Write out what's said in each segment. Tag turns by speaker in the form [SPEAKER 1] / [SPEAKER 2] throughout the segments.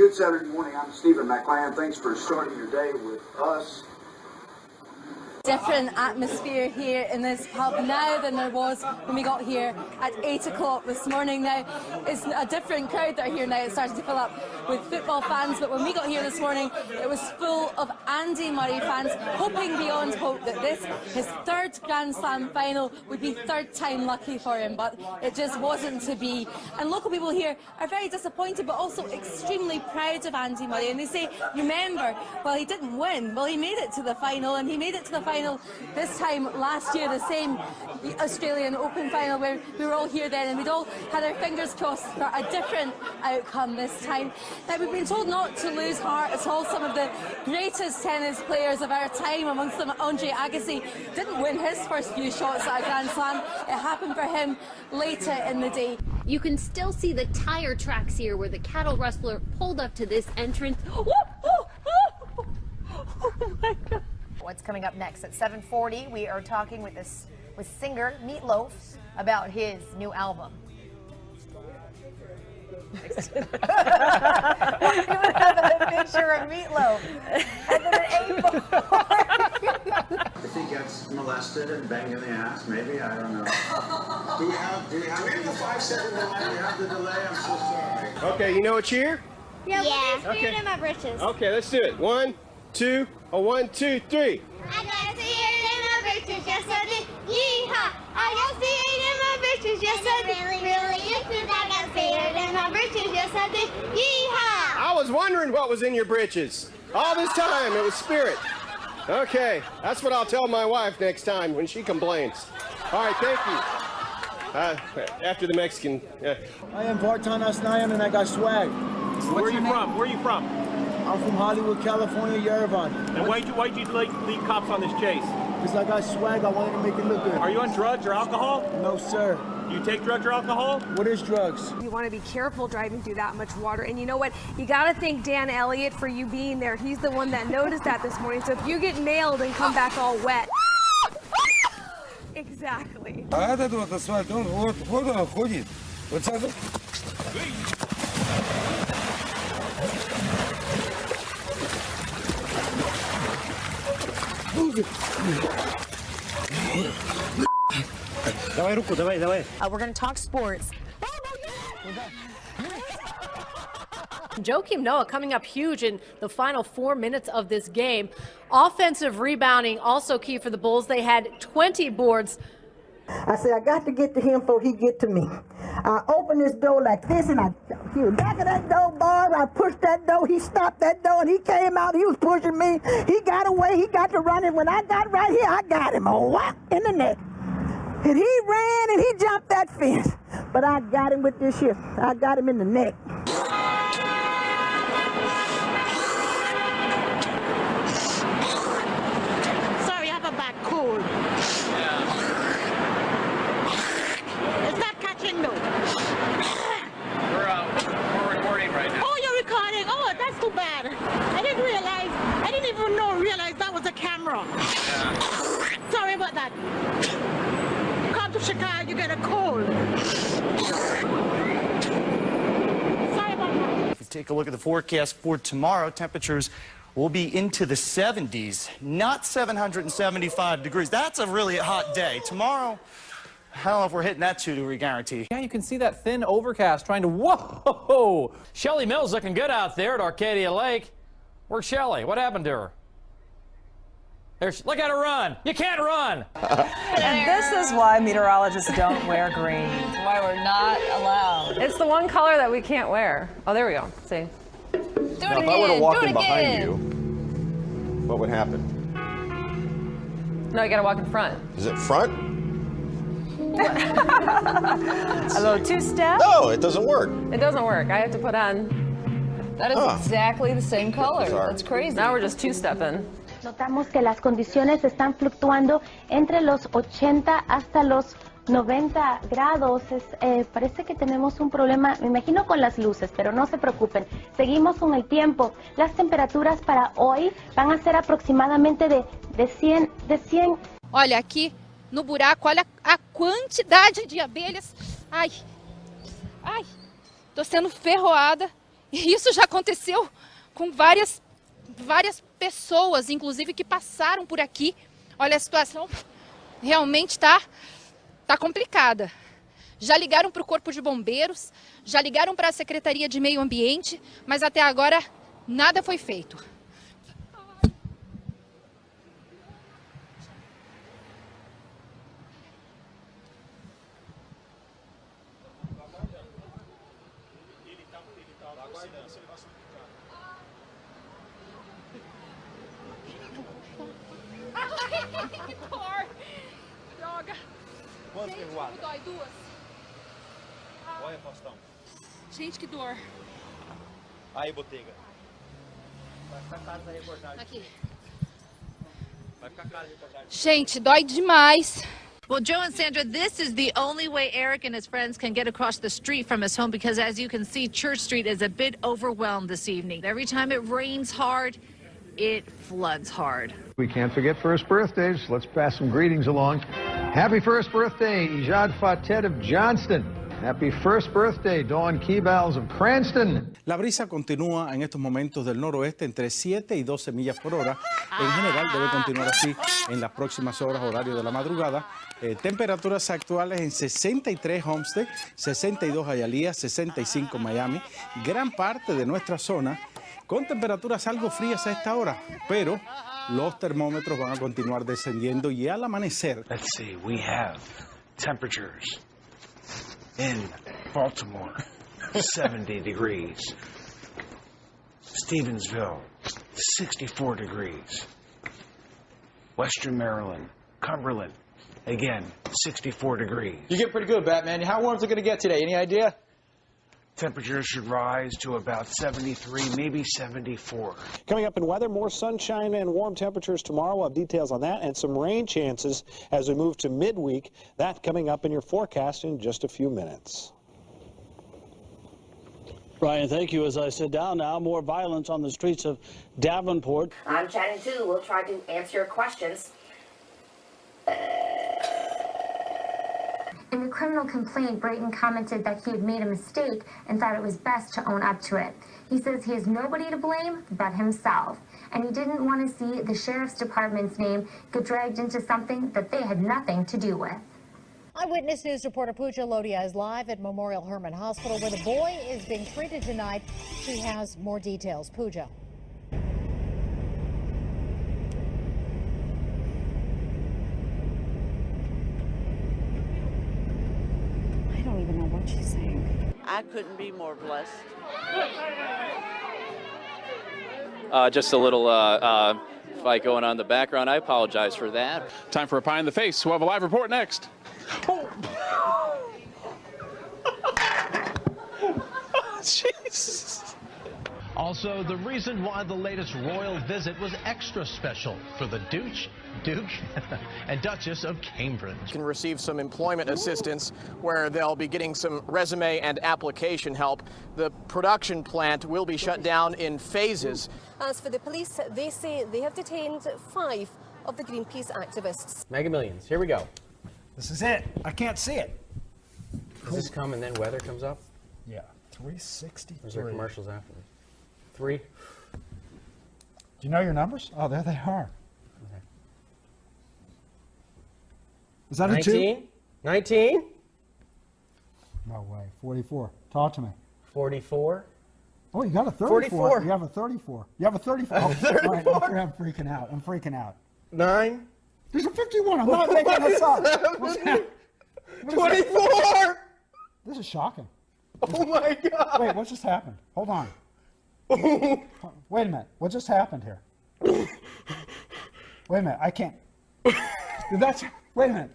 [SPEAKER 1] Good Saturday morning. I'm Stephen McLean. Thanks for starting your day with us.
[SPEAKER 2] Different atmosphere here in this pub now than there was when we got here at 8 o'clock this morning. Now, it's a different crowd that are here now. It's starting to fill up with football fans, but when we got here this morning, it was full of Andy Murray fans, hoping beyond hope that this, his third Grand Slam final, would be third time lucky for him, but it just wasn't to be. And local people here are very disappointed, but also extremely proud of Andy Murray. And they say, remember, well, he didn't win. Well, he made it to the final, and he made it to the final this time last year, the same Australian Open final where we were all here then, and we'd all had our fingers crossed for a different outcome this time. Now, we've been told not to lose heart at all. Some of the greatest tennis players of our time, amongst them Andre Agassi, didn't win his first few shots at a Grand Slam. It happened for him later in the day.
[SPEAKER 3] You can still see the tire tracks here where the cattle rustler pulled up to this entrance.
[SPEAKER 2] Oh my God.
[SPEAKER 4] What's coming up next at 7:40? We are talking with singer Meatloaf about his new album. We even have a picture of Meatloaf. And then an 8-ball.
[SPEAKER 5] If he gets molested and banged in the ass, maybe, I don't know. Do we have the 5-second delay? Do we have the delay? I'm so sorry.
[SPEAKER 6] Okay, you know a cheer?
[SPEAKER 7] Yeah.
[SPEAKER 6] Okay.
[SPEAKER 7] Spirit in my britches.
[SPEAKER 6] Okay, let's do it. 1, 2, 1, 2, 3.
[SPEAKER 7] I got spirit in my britches, yes I did. Yeehaw! I got spirit in my britches, yes I did. Really, I got spirit in my britches, yes I did. Yeehaw!
[SPEAKER 6] I was wondering what was in your britches. All this time, it was spirit. Okay, that's what I'll tell my wife next time when she complains. All right, thank you. After the Mexican.
[SPEAKER 8] I am Vartan Asnayan and I got swag.
[SPEAKER 9] Where are you from? Where are you from?
[SPEAKER 8] I'm from Hollywood, California, Yerevan.
[SPEAKER 9] And why'd you lead cops on this chase?
[SPEAKER 8] Because I got swag, I wanted to make it look good.
[SPEAKER 9] Are you on drugs or alcohol?
[SPEAKER 8] No, sir.
[SPEAKER 9] You take drugs or alcohol?
[SPEAKER 8] What is drugs?
[SPEAKER 10] You want to be careful driving through that much water. And you know what? You got to thank Dan Elliott for you being there. He's the one that noticed that this morning. So if you get nailed and come back all wet. Exactly.
[SPEAKER 11] А этот вот асфальт, он вот ходит. Вот так.
[SPEAKER 9] Давай руку, давай.
[SPEAKER 4] We're going to talk sports.
[SPEAKER 2] Joakim Noah coming up huge in the final 4 minutes of this game. Offensive rebounding also key for the Bulls. They had 20 boards.
[SPEAKER 12] I said, I got to get to him before he get to me. I opened this door like this, and he was back of that door, boy. I pushed that door. He stopped that door, and he came out. He was pushing me. He got away. He got to running. When I got right here, I got him a whack in the neck. And he ran, and he jumped that fence. But I got him with this here. I got him in the neck.
[SPEAKER 7] Sorry, I have a bad cold. It's not catching though.
[SPEAKER 9] We're recording right now.
[SPEAKER 7] Oh, you're recording? Oh, that's too bad. I didn't even realize that was a camera.
[SPEAKER 9] Yeah.
[SPEAKER 7] Sorry about that. Come to Chicago, you get a cold. Sorry about that.
[SPEAKER 13] If you take a look at the forecast for tomorrow, temperatures will be into the 70s, not 775 degrees. That's a really hot day. Tomorrow, I don't know if we're hitting that 2-degree guarantee.
[SPEAKER 14] Yeah, you can see that thin overcast trying to, whoa! Shelly Mills looking good out there at Arcadia Lake. Where's Shelly? What happened to her? Look at her run. You can't run.
[SPEAKER 15] And this is why meteorologists don't wear green. It's why we're not allowed. It's the one color that we can't wear. Oh, there we go. See? Do it
[SPEAKER 6] Now,
[SPEAKER 15] again.
[SPEAKER 6] if I were to walk
[SPEAKER 15] Do it
[SPEAKER 6] in behind
[SPEAKER 15] again.
[SPEAKER 6] you, what would happen?
[SPEAKER 15] No, you gotta walk in front.
[SPEAKER 6] Is it front?
[SPEAKER 15] A little two-step.
[SPEAKER 6] No, it doesn't work.
[SPEAKER 15] It doesn't work. I have to put on. That is exactly the same color.
[SPEAKER 6] Bizarre.
[SPEAKER 15] That's crazy. Now we're just two-stepping.
[SPEAKER 16] Notamos que las condiciones están fluctuando entre los 80 hasta los 90 grados. Parece que tenemos un problema, me imagino, con las luces, pero no se preocupen. Seguimos con el tiempo. Las temperaturas para hoy van a ser aproximadamente de 100.
[SPEAKER 17] Olha, aqui no buraco, olha a quantidade de abelhas. Ai, tô sendo ferroada. E isso já aconteceu com várias pessoas, inclusive, que passaram por aqui. Olha, a situação realmente tá complicada. Já ligaram para o Corpo de Bombeiros, já ligaram para a Secretaria de Meio Ambiente, mas até agora nada foi feito. Que dor! Droga!
[SPEAKER 9] Quanto
[SPEAKER 17] Gente,
[SPEAKER 9] ferroada?
[SPEAKER 17] como dói? Duas.
[SPEAKER 9] Olha, Faustão.
[SPEAKER 17] Gente, que dor.
[SPEAKER 9] Aí, Botega. Vai ficar caro essa reportagem.
[SPEAKER 17] Aqui.
[SPEAKER 9] Vai ficar caro a reportagem.
[SPEAKER 17] Gente, dói demais.
[SPEAKER 18] Well, Joe and Sandra, this is the only way Eric and his friends can get across the street from his home because, as you can see, Church Street is a bit overwhelmed this evening. Every time it rains hard, it floods hard.
[SPEAKER 19] We can't forget first birthdays. Let's pass some greetings along. Happy first birthday, Ijad Fatet of Johnston. Happy first birthday, Dawn Keybals of Cranston.
[SPEAKER 20] La brisa continúa en estos momentos del noroeste entre 7 y 12 millas por hora. En general debe continuar así en las próximas horas, horario de la madrugada. Temperaturas actuales en 63 Homestead, 62 Hialeah, 65 Miami. Gran parte de nuestra zona con temperaturas algo frías a esta hora, pero los termómetros van a continuar descendiendo y al amanecer.
[SPEAKER 21] Let's see, we have temperatures in Baltimore, 70 degrees. Stevensville, 64 degrees. Western Maryland, Cumberland, again, 64 degrees.
[SPEAKER 22] You get pretty good, Batman. How warm is it going to get today? Any idea?
[SPEAKER 21] Temperatures should rise to about 73, maybe 74.
[SPEAKER 23] Coming up in weather, more sunshine and warm temperatures tomorrow. We'll have details on that and some rain chances as we move to midweek. That coming up in your forecast in just a few minutes.
[SPEAKER 24] Ryan, thank you. As I sit down now, more violence on the streets of Davenport.
[SPEAKER 4] I'm chatting too. We'll try to answer your questions.
[SPEAKER 25] In the criminal complaint, Brayton commented that he had made a mistake and thought it was best to own up to it. He says he has nobody to blame but himself, and he didn't want to see the sheriff's department's name get dragged into something that they had nothing to do with.
[SPEAKER 26] Eyewitness News reporter Pooja Lodia is live at Memorial Hermann Hospital where the boy is being treated tonight. She has more details. Pooja.
[SPEAKER 27] I don't even know what she's saying.
[SPEAKER 28] I couldn't be more blessed.
[SPEAKER 29] Just a little fight going on in the background. I apologize for that.
[SPEAKER 30] Time for a pie in the face. We'll have a live report next.
[SPEAKER 31] Jesus. Also, the reason why the latest royal visit was extra special for the Duke and Duchess of Cambridge.
[SPEAKER 32] Can receive some employment assistance where they'll be getting some resume and application help. The production plant will be shut down in phases.
[SPEAKER 33] As for the police, they say they have detained 5 of the Greenpeace activists.
[SPEAKER 34] Mega Millions, here we go.
[SPEAKER 35] This is it. I can't see it.
[SPEAKER 34] Does this come and then weather comes up?
[SPEAKER 35] Yeah, 363.
[SPEAKER 34] Or is there commercials after this? 3.
[SPEAKER 35] Do you know your numbers? Oh, there they are.
[SPEAKER 34] Okay.
[SPEAKER 35] Is that
[SPEAKER 34] 19?
[SPEAKER 35] a 2?
[SPEAKER 34] 19?
[SPEAKER 35] No way. 44. Talk to me.
[SPEAKER 34] 44?
[SPEAKER 35] Oh, you got a 34.
[SPEAKER 34] 44.
[SPEAKER 35] You have a 34. You have a 34. Oh,
[SPEAKER 34] 34.
[SPEAKER 35] Right, I'm freaking out. I'm freaking out.
[SPEAKER 34] 9?
[SPEAKER 35] There's a 51. I'm not making this up. What's that?
[SPEAKER 34] 24!
[SPEAKER 35] This is shocking.
[SPEAKER 34] Oh my God.
[SPEAKER 35] Wait, what just happened? Hold on. Wait a minute. What just happened here? Wait a minute. I can't. Wait a minute.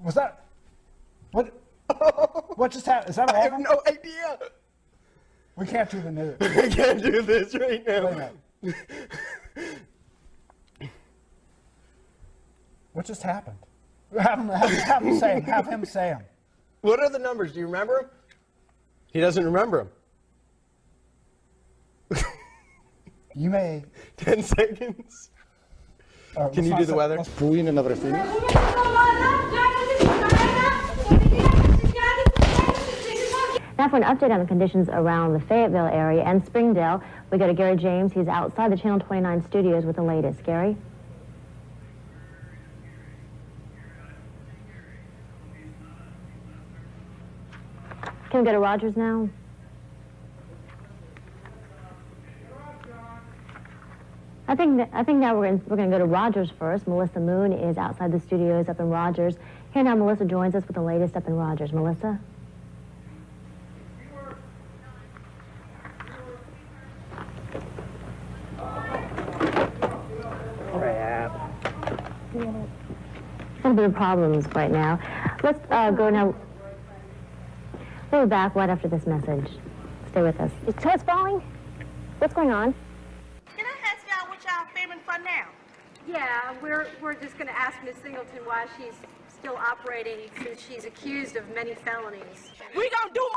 [SPEAKER 35] Was that? What? What just happened? Is that all?
[SPEAKER 34] I have no idea.
[SPEAKER 35] We can't do the news.
[SPEAKER 34] I can't do this right now.
[SPEAKER 35] Wait a minute. What just happened? Have him say them. Have him say them.
[SPEAKER 34] What are the numbers? Do you remember them? He doesn't remember them.
[SPEAKER 35] You may.
[SPEAKER 34] 10 seconds. Can you do the weather?
[SPEAKER 1] Now for an update on the conditions around the Fayetteville area and Springdale, we go to Gary James. He's outside the Channel 29 studios with the latest. Gary? Can we go to Rogers now? I think now we're going to go to Rogers first. Melissa Moon is outside the studios up in Rogers. Here now, Melissa joins us with the latest up in Rogers. Melissa? A little bit of problems right now. Let's go now. We'll be back right after this message. Stay with us. Is Toad's falling? What's going on?
[SPEAKER 2] Can I ask y'all what y'all filming for now?
[SPEAKER 3] Yeah, we're just going to ask Miss Singleton why she's still operating since she's accused of many felonies.
[SPEAKER 2] We gonna do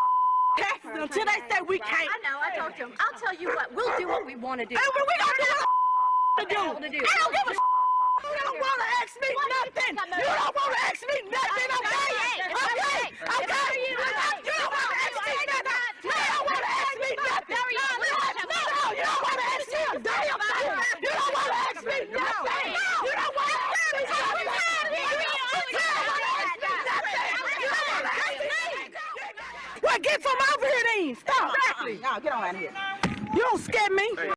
[SPEAKER 2] taxes until they say we can't.
[SPEAKER 3] I know, I talked to him. I'll tell you what, we'll do what we want to do.
[SPEAKER 2] Hey, well, we gonna do what
[SPEAKER 3] to do.
[SPEAKER 2] I don't give a You don't want to ask me nothing. You don't want to ask me nothing, okay? Okay? You don't want to ask me nothing. You don't want to ask me nothing. No, you don't want to ask me a damn thing. You don't want to ask me nothing. You don't want to ask me nothing. Well, get from over here then. Stop. Exactly. No, get on out of here. You don't scare me.